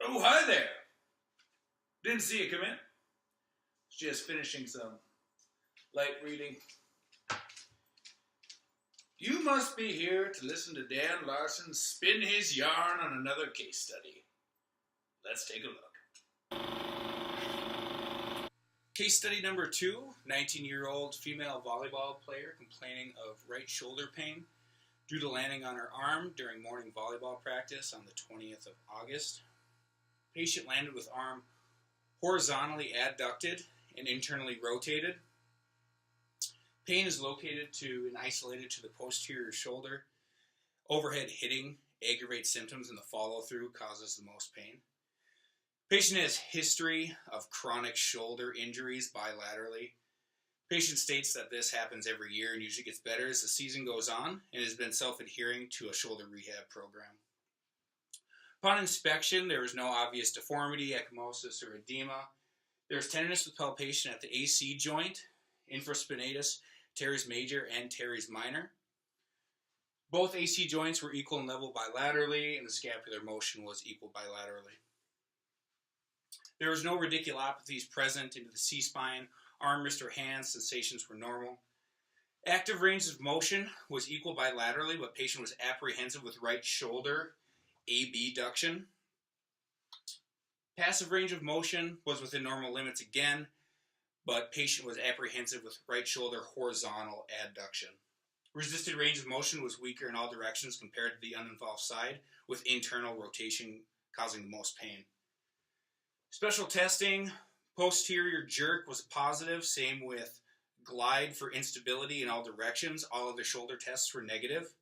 Oh, hi there. Didn't see you come in. Just finishing some light reading. You must be here to listen to Dan Larson spin his yarn on another case study. Let's take a look. Case study number 2, 19-year-old female volleyball player complaining of right shoulder pain due to landing on her arm during morning volleyball practice on the 20th of August. Patient landed with arm horizontally adducted and internally rotated. Pain is located to and isolated to the posterior shoulder. Overhead hitting aggravates symptoms and the follow-through causes the most pain. Patient has history of chronic shoulder injuries bilaterally. Patient states that this happens every year and usually gets better as the season goes on and has been self-adhering to a shoulder rehab program. Upon inspection, there is no obvious deformity, ecchymosis, or edema. There is tenderness with palpation at the AC joint, infraspinatus, teres major, and teres minor. Both AC joints were equal in level bilaterally, and the scapular motion was equal bilaterally. There was no radiculopathies present into the C-spine. Arm, wrist, or hand sensations were normal. Active range of motion was equal bilaterally, but patient was apprehensive with right shoulder abduction. Passive range of motion was within normal limits again, but patient was apprehensive with right shoulder horizontal adduction. Resisted range of motion was weaker in all directions compared to the uninvolved side, with internal rotation causing the most pain. Special testing, posterior jerk was positive, same with glide for instability in all directions. All other shoulder tests were negative.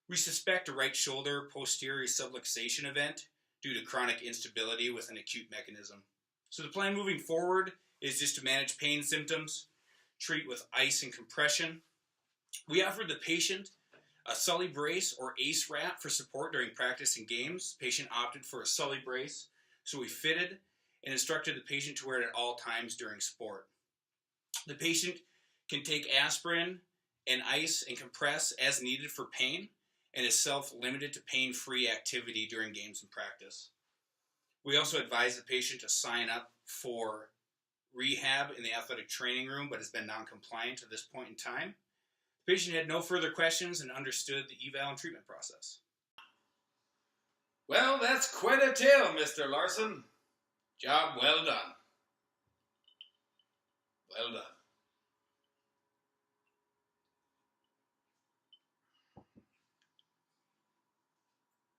We suspect a right shoulder posterior subluxation event due to chronic instability with an acute mechanism. So the plan moving forward is just to manage pain symptoms, treat with ice and compression. We offered the patient a Sully brace or ACE wrap for support during practice and games. Patient opted for a Sully brace, so we fitted and instructed the patient to wear it at all times during sport. The patient can take aspirin and ice and compress as needed for pain and is self-limited to pain-free activity during games and practice. We also advise the patient to sign up for rehab in the athletic training room, but has been non-compliant to this point in time. The patient had no further questions and understood the eval and treatment process. Well, that's quite a tale, Mr. Larson. Job well done. Well done.